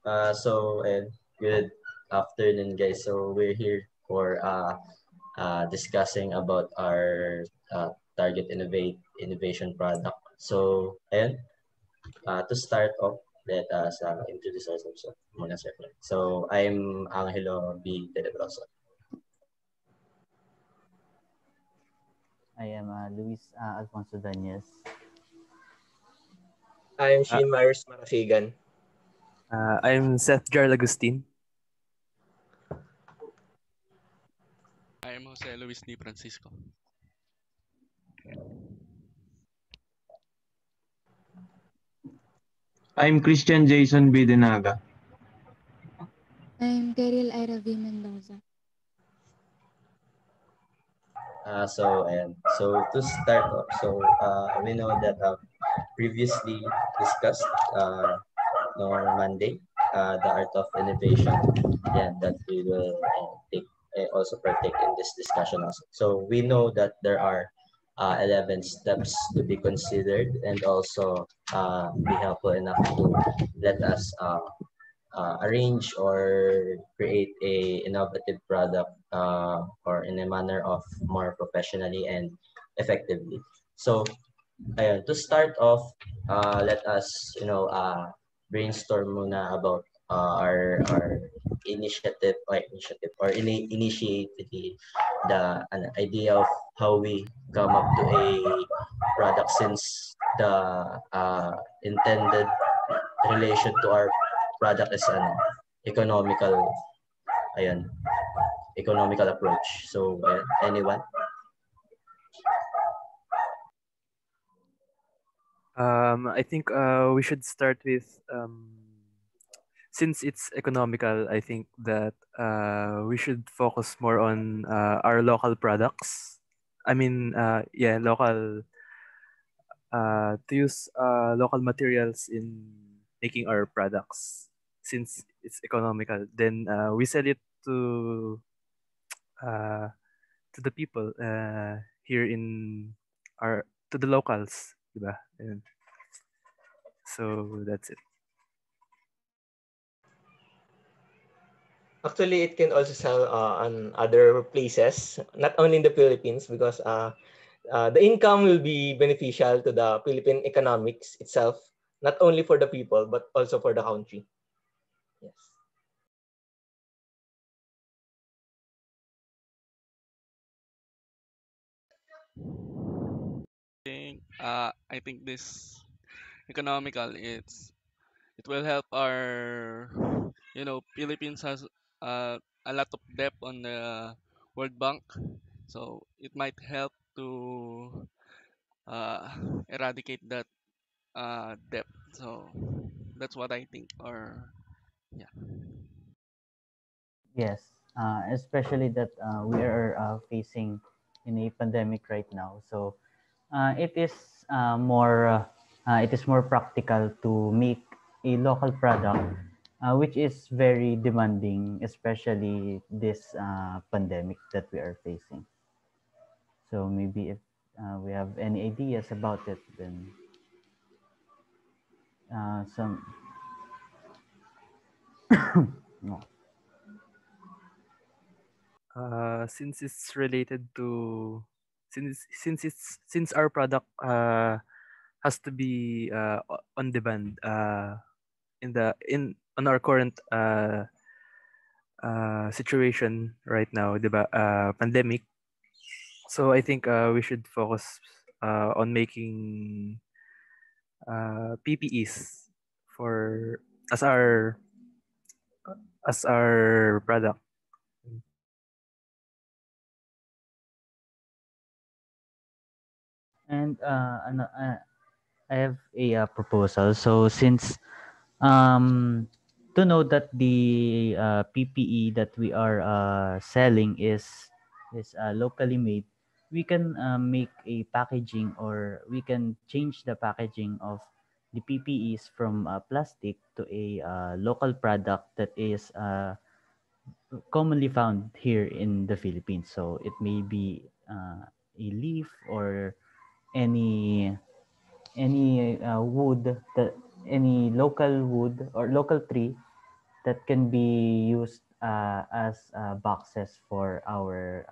And good afternoon, guys. So we're here for discussing about our target innovation product. So, to start off, let us introduce ourselves muna, sir. So, I'm Angelo B. Telebroso. I am Luis Alfonso Danyes. I am Sheen Myers Marasigan. I'm Seth Jarl Agustin. I am Jose Luis Ni Francisco. I'm Christian Jason Bidenaga. I'm Daryl Ira V. Mendoza. So to start off, we know that previously discussed on Monday, the art of innovation. Yeah, that we will take also partake in this discussion also. So we know that there are 11 steps to be considered and also be helpful enough to let us arrange or create a innovative product or in a manner of more professionally and effectively. So to start off, let us brainstorm muna about our initiated the idea of how we come up to a product, since the intended relation to our product is an economical economical approach. So anyone? I think we should start with since it's economical. I think that we should focus more on our local products. I mean, local to use local materials in making our products. Since it's economical, then we sell it uh, to the people here in our to the locals, diba? And so that's it. Actually, it can also sell on other places, not only in the Philippines, because the income will be beneficial to the Philippine economics itself, not only for the people, but also for the country. Yes. I think this economical it will help our Philippines has a lot of debt on the World Bank, so it might help to uh, eradicate that debt. So that's what I think. Or yeah. Yes, especially that we are facing in a pandemic right now. So it is more practical to make a local product, which is very demanding, especially this pandemic that we are facing. So maybe if we have any ideas about it, then some. No. Since it's related to since our product has to be on demand in on our current situation right now, diba? Pandemic. So I think we should focus on making PPEs for as our product. And I have a proposal. So since um, to know that the PPE that we are selling is locally made, we can make a packaging, or we can change the packaging of the PPEs from plastic to a local product that is commonly found here in the Philippines. So it may be a leaf, or any wood, that any local wood or local tree that can be used as boxes for our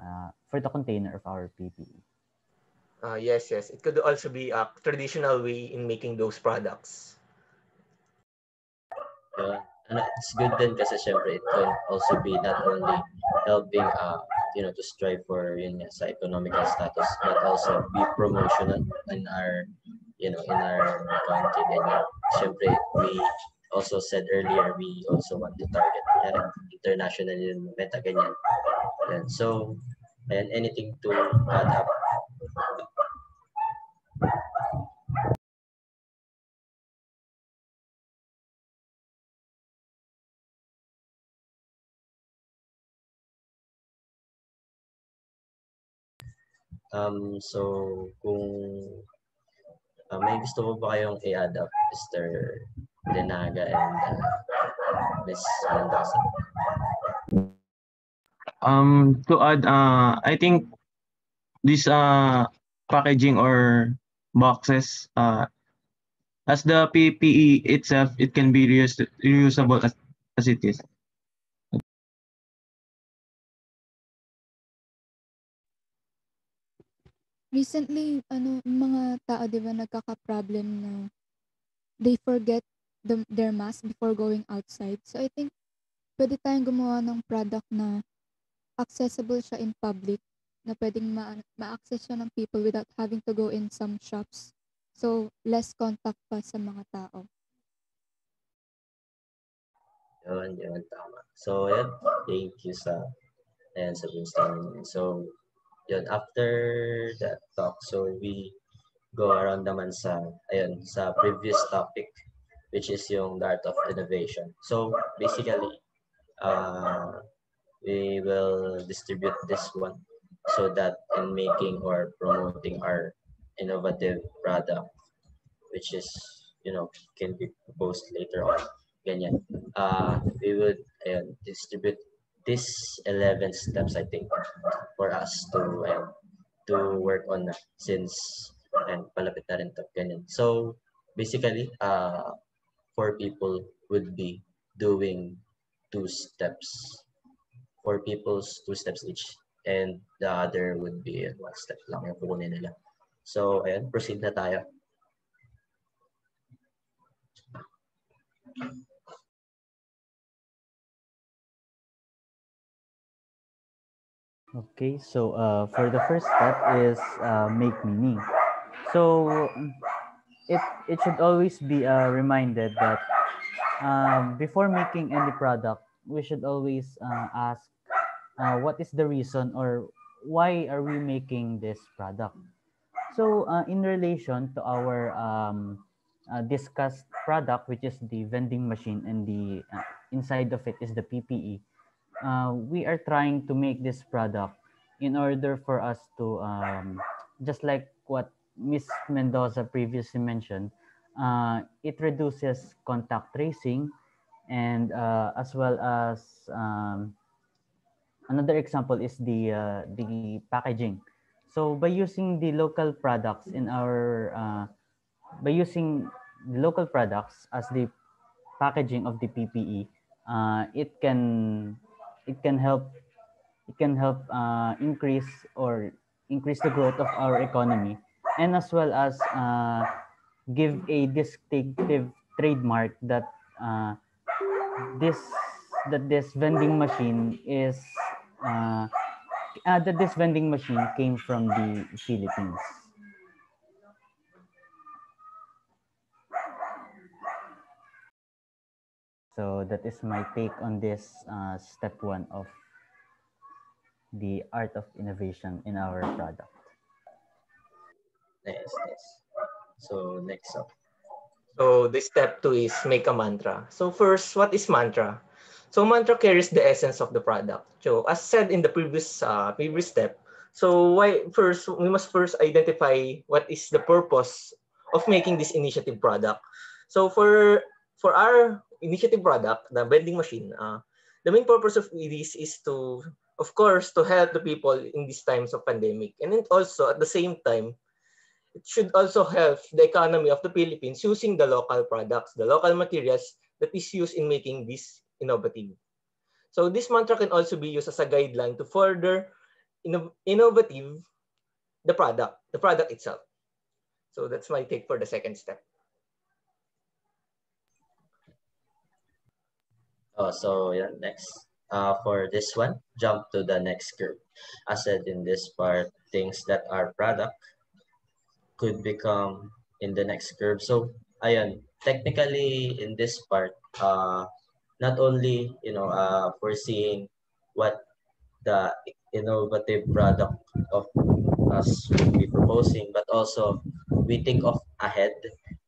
for the container of our PPE. Yes, yes. It could also be a traditional way in making those products. And it's good din kasi syempre it can also be not only helping to strive for yun nga, sa economical status, but also be promotional in our in our country. Ganyan. Syempre we also said earlier we also want to target international yung meta ganyan. Yan. So and anything to add up? So kung may gusto mo ba kayong i-add up, Mr. Denaga and Miss Mendoza? To add, I think this packaging or boxes, as the PPE itself, it can be reusable as it is. Recently, mga tao, di ba, nagkaka-problem na they forget their mask before going outside. So, I think, pwede tayong gumawa ng product na accessible siya in public, na pwedeng ma-access siya ng people without having to go in some shops. So, less contact pa sa mga tao. Yun, tama. So, yan. Thank you sa brainstorming. So, yun, after that talk, so we go around naman sa previous topic, which is yung the art of innovation. So, basically, we will distribute this one so that in making or promoting our innovative product, which is, can be proposed later on, ganyan. We would distribute these 11 steps, I think, for us to work on since palapit na rin to, ganyan. So basically, 4 people would be doing 2 steps. 4 people's 2 steps each, and the other would be 1 step lang yung kukunin nila. So ayan, proceed na tayo. Okay, so for the first step is make meaning. So it should always be reminded that before making any product, we should always ask what is the reason or why are we making this product. So in relation to our discussed product, which is the vending machine, and the inside of it is the PPE, we are trying to make this product in order for us to just like what Miss Mendoza previously mentioned, it reduces contact tracing, and as well as another example is the packaging. So by using the local products in our by using the local products as the packaging of the PPE, it can help increase the growth of our economy, and as well as give a distinctive trademark that this this vending machine is that this vending machine came from the Philippines. So that is my take on this step 1 of the art of innovation in our product. Nice. So next up. So the step 2 is make a mantra. So first, what is mantra? So mantra carries the essence of the product. So as said in the previous step, so we must first identify what is the purpose of making this initiative product. So for our initiative product, the vending machine, the main purpose of this is to, of course, to help the people in these times of pandemic, and then also at the same time, it should also help the economy of the Philippines using the local products, the local materials that is used in making this innovative. So this mantra can also be used as a guideline to further innovative the product itself. So that's my take for the second step. Oh, so yeah, next. For this one, jump to the next curve. As said in this part, things that are product could become in the next curve. So, ayun, technically in this part, not only, foreseeing what the innovative product of us will be proposing, but also we think of ahead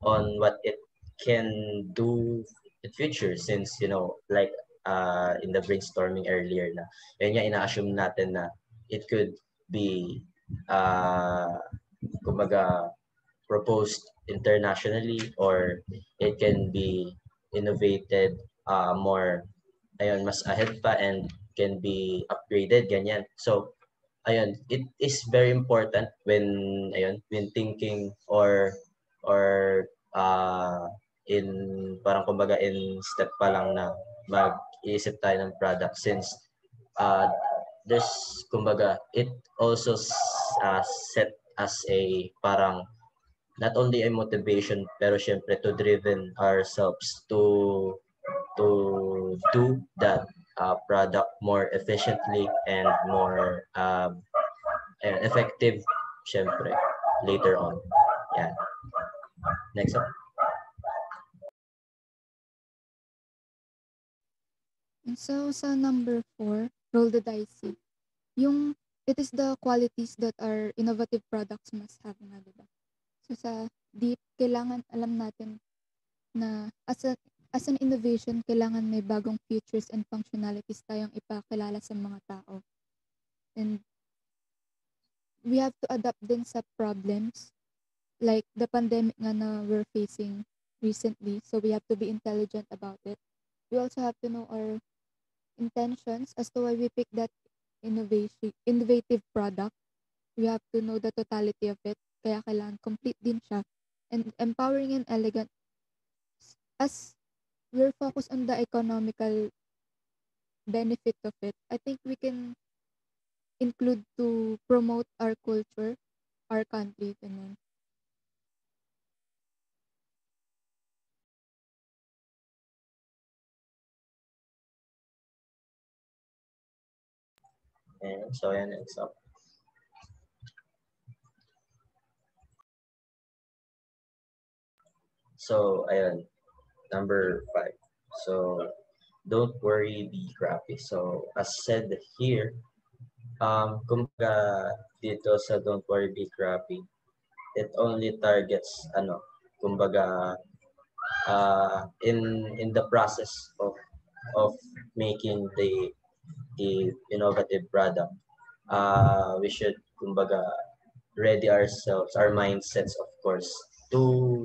on what it can do in future since, like in the brainstorming earlier na, yun yung ina-assume natin na it could be, kumbaga, proposed internationally or it can be innovated more ayun mas ahead pa and can be upgraded ganyan. So ayun, it is very important when thinking or in parang kumbaga in step pa lang na mag-iisip tayo ng product since uh, there's kumbaga it also set as a parang not only a motivation pero syempre to driven ourselves to do that product more efficiently and more effective syempre later on. Yeah. Next up. And so sa number 4, roll the dice. Yung it is the qualities that our innovative products must have nga, diba? So sa deep, kailangan alam natin na as an innovation, kailangan may bagong features and functionalities tayong ipakilala sa mga tao. And we have to adapt din sa problems like the pandemic nga na we're facing recently. So we have to be intelligent about it. We also have to know our intentions as to why we pick that innovative product. We have to know the totality of it. Kaya kailangan complete din siya. And empowering and elegant, as we're focused on the economical benefit of it, I think we can include to promote our culture, our country, ganun. And so yan, next up. So ayun, number 5. So don't worry, be crappy. So as said here, kumbaga dito sa don't worry, be crappy, it only targets kumbaga in the process of making the innovative product. We should kumbaga ready ourselves, our mindsets of course to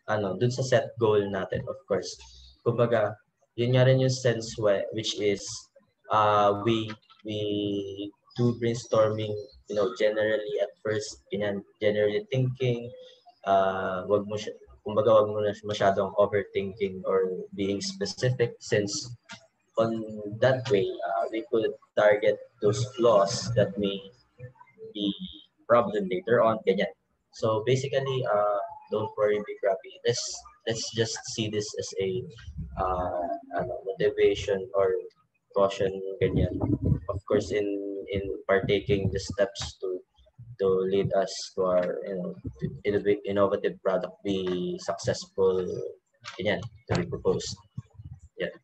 dun sa set goal natin of course. Kumbaga yun nga rin yung sense which is we do brainstorming, generally at first, generally thinking, kumbaga wag mo na masyadong overthinking or being specific since on that way we could target those flaws that may be problem later on ganyan. So basically don't worry, be crappy. Let's just see this as a motivation or caution ganyan. Of course in partaking the steps to lead us to our innovative product be successful ganyan to be proposed. Yeah.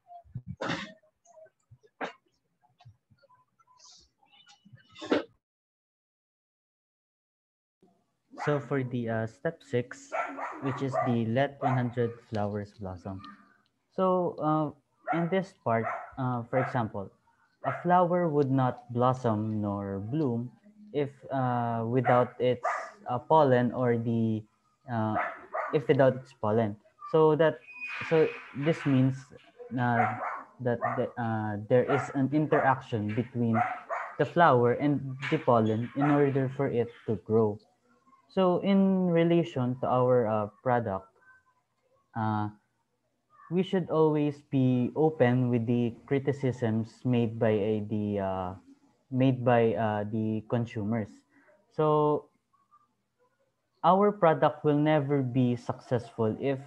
So for the step 6, which is the let 100 flowers blossom. So in this part, for example, a flower would not blossom nor bloom if without its pollen or the if without its pollen. So this means that there is an interaction between the flower and the pollen in order for it to grow. So in relation to our product, uh, we should always be open with the criticisms made by the consumers. So our product will never be successful if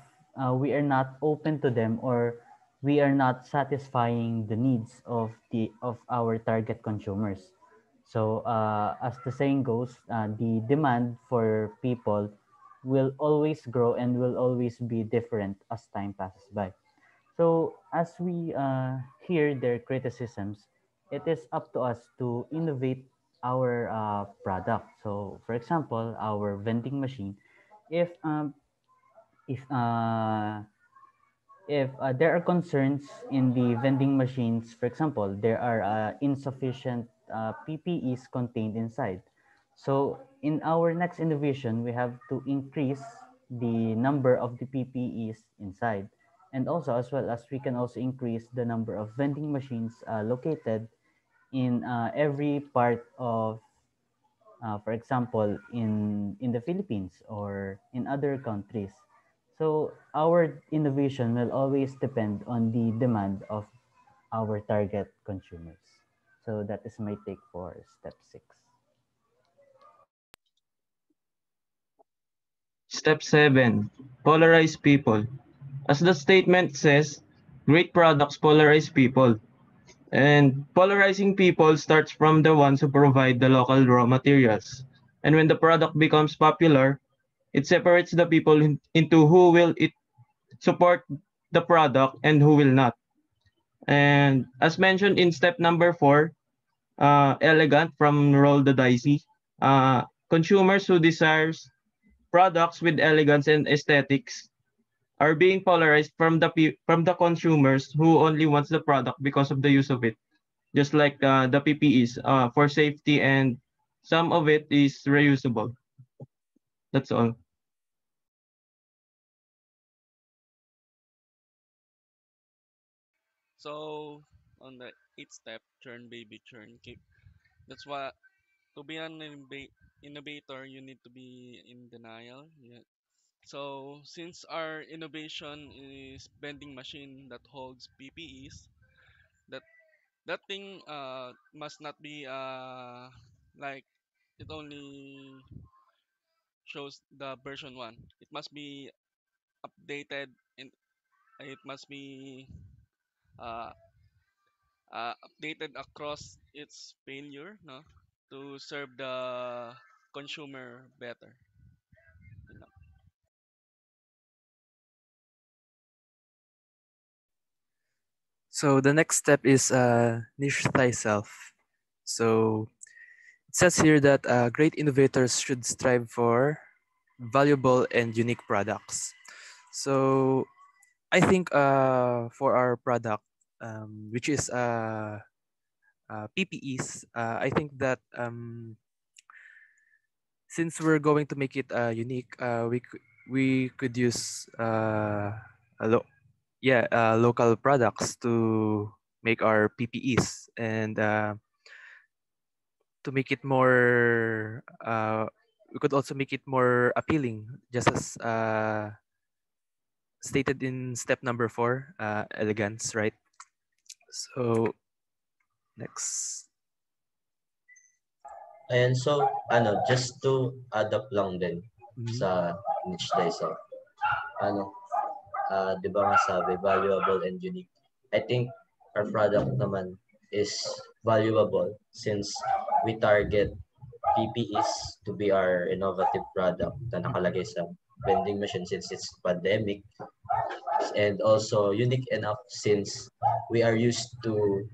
we are not open to them, or we are not satisfying the needs of our target consumers. So as the saying goes, the demand for people will always grow and will always be different as time passes by. So as we hear their criticisms, it is up to us to innovate our product. So for example, our vending machine, if um, if uh, if there are concerns in the vending machines, for example, there are insufficient PPEs contained inside. So in our next innovation, we have to increase the number of the PPEs inside. And also, as well as we can also increase the number of vending machines located in every part of, for example, in the Philippines or in other countries. So our innovation will always depend on the demand of our target consumers. So that is my take for step 6. Step 7. Polarize people. As the statement says, great products polarize people. And polarizing people starts from the ones who provide the local raw materials. And when the product becomes popular, it separates the people into who will it support the product and who will not. And as mentioned in step number 4, Elegant from Roll the Dicey, consumers who desires products with elegance and aesthetics are being polarized from from the consumers who only wants the product because of the use of it. Just like the PPEs for safety, and some of it is reusable. That's all. So on the eighth step, churn baby churn. Keep. That's why to be an innovator, you need to be in denial. Yeah. So since our innovation is vending machine that holds PPEs, that that thing must not be like it only shows the version 1. It must be updated, and it must be uh, updated across its failure, no, to serve the consumer better. You know. So the next step is niche thyself. So it says here that great innovators should strive for valuable and unique products. So I think for our product, which is PPEs, I think that since we're going to make it unique, we could use a local products to make our PPEs, and to make it more we could also make it more appealing, just as stated in step number 4, elegance, right? So next. And so, just to add up lang din Mhm. sa niche Daiso. Di ba nga sabi, valuable and unique. I think our product naman is valuable since we target PPEs to be our innovative product na nakalagay sa vending machine since it's pandemic, and also unique enough since we are used to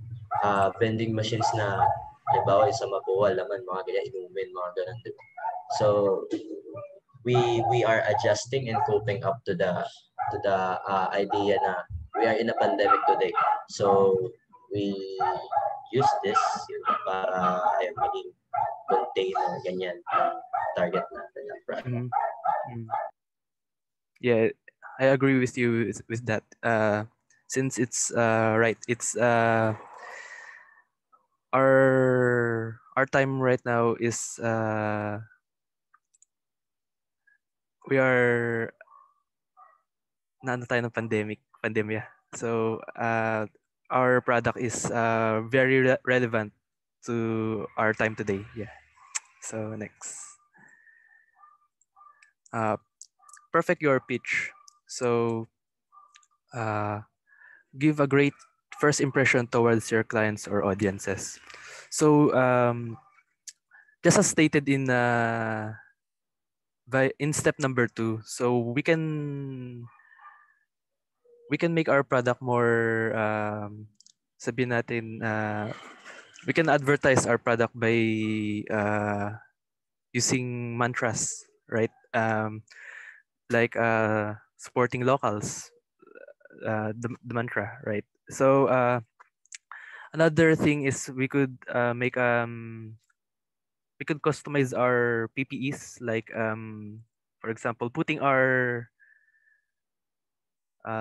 vending machines na halimbawa yung sa Mapua, laman, mga ganyan, inumin, mga ganun. Diba? So we are adjusting and coping up to the idea na we are in a pandemic today. So we use this para ay maging container ganyan ang target natin ng product. Mhm. Mm. Yeah, I agree with you with that. Since it's right, it's our time right now is we are naano tayo ng pandemic pandemya. So our product is very relevant to our time today. Yeah. So next, perfect your pitch. So give a great first impression towards your clients or audiences. So just as stated in step number 2, so we can make our product more sabihin natin we can advertise our product by using mantras, right? Like supporting locals, the mantra, right? So another thing is we could customize our PPEs, like for example, putting our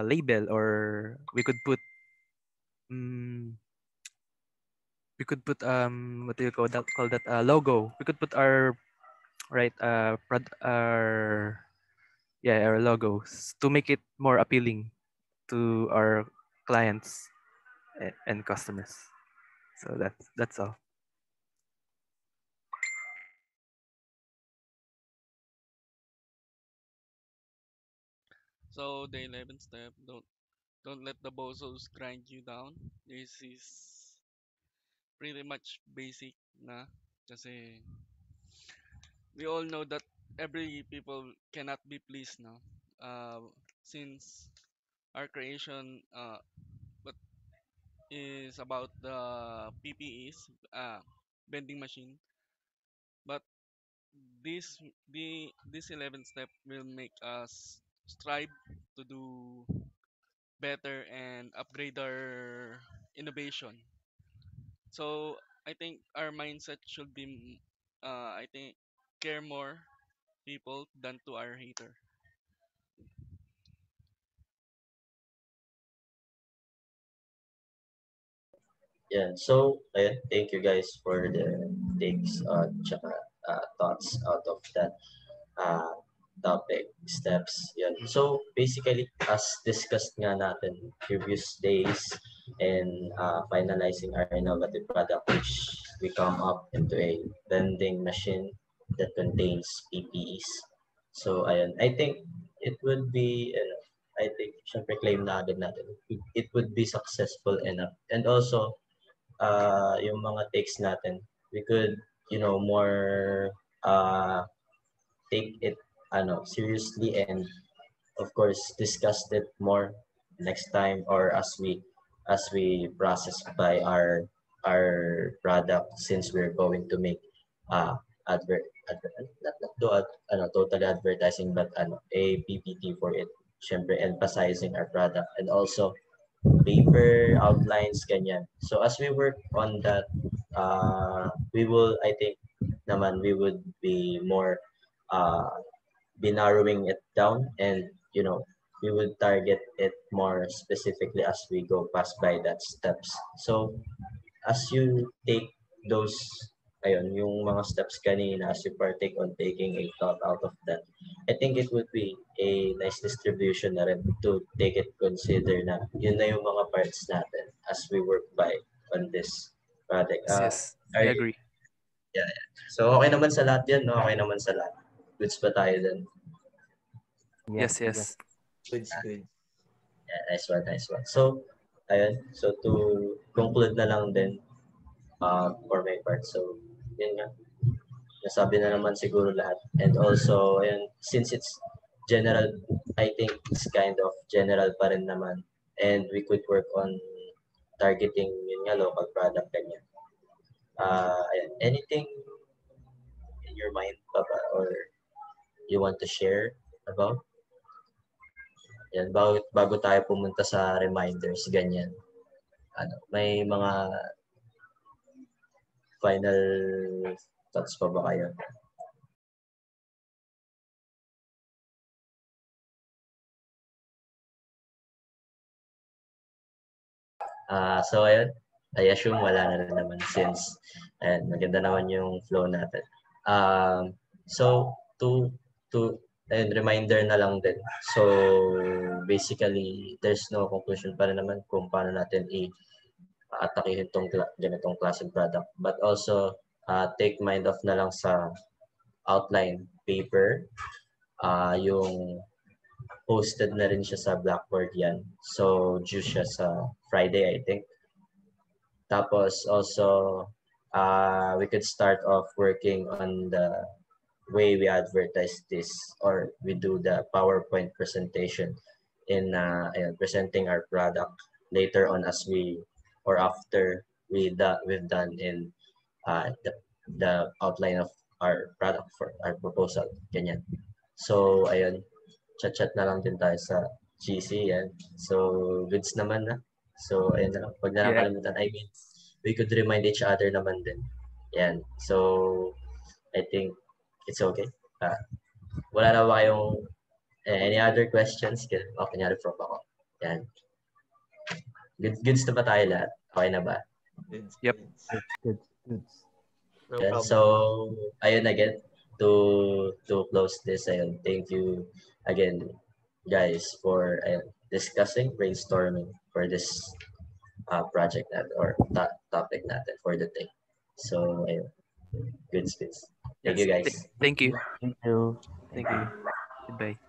label, or um, we could put what do you call that logo. We could put our right our logos to make it more appealing to our clients and customers. So that's all. So the 11th step, don't let the bozos grind you down. This is pretty much basic na, kasi we all know that every people cannot be pleased now. Since our creation but is about the PPEs, vending machine, but this this 11th step will make us strive to do better and upgrade our innovation. So I think our mindset should be, I think, care more people than to our hater. Yeah, so ayun, thank you guys for the takes tsaka thoughts out of that uh, topic steps. Yan. So basically, as discussed nga natin previous days and finalizing our innovative product, which we come up into a vending machine that contains PPEs. So ayun, I think it would be, I think, syempre claim na agad natin, it would be successful enough. And also, yung mga takes natin, we could, more uh, take it seriously, and of course discuss it more next time, or as we process by our product, since we're going to make uh not do totally advertising, but a PPT for it, syempre emphasizing our product, and also paper outlines, ganyan. So as we work on that, we will, I think naman, we would be more uh be narrowing it down, and we would target it more specifically as we go past by that steps. So as you take those, ayun, yung mga steps kanina, as you partake on taking a thought out of that, I think it would be a nice distribution na rin to take it consider na yun na yung mga parts natin as we work by on this project. Yes, yes, I Are you, agree. yeah, yeah. So okay naman sa lahat yan, no? Okay naman sa lahat. Goods ba tayo dun? Yes, yes. Good, good. Yeah, nice one, nice one. So, ayun. So, to conclude na lang din for my part. So, yun nga. Nasabi na naman siguro lahat. And also, ayun, since it's general, I think it's kind of general pa rin naman. And we could work on targeting yun nga, local product, ganyan. Ayun, anything in your mind pa ba, or you want to share about? Yan, bago tayo pumunta sa reminders, ganyan. May mga final thoughts pa ba kayo? So ayun, I assume wala na rin naman, since maganda naman yung flow natin. So to ayun, reminder na lang din. So, basically, there's no conclusion pa rin naman kung paano natin atakihin itong ganitong klaseng product. But also, take mind of na lang sa outline paper. Yung posted na rin siya sa Blackboard yan. So, due siya sa Friday, I think. Tapos also, we could start off working on the way we advertise this, or we do the PowerPoint presentation in presenting our product later on as we, or after we've done in the outline of our product for our proposal. Ganyan. So, ayun, chat-chat na lang din tayo sa GC yan. So, goods naman na. So, ayun na lang. Pag na lang Yeah. kalimutan, I mean, we could remind each other naman din. Yan. So, I think it's okay. Wala na ba kayong any other questions? Okay, kunyari from ako. Yan. Goods na ba tayo lahat? Okay na ba? Yep. Good. No Yan. problem. So, ayun again, to close this, ayun, thank you again, guys, for discussing, brainstorming for this project natin, or topic natin for the day. So, ayun, goods. Thank you, guys. Thank you. Thank you. Thank you. Goodbye.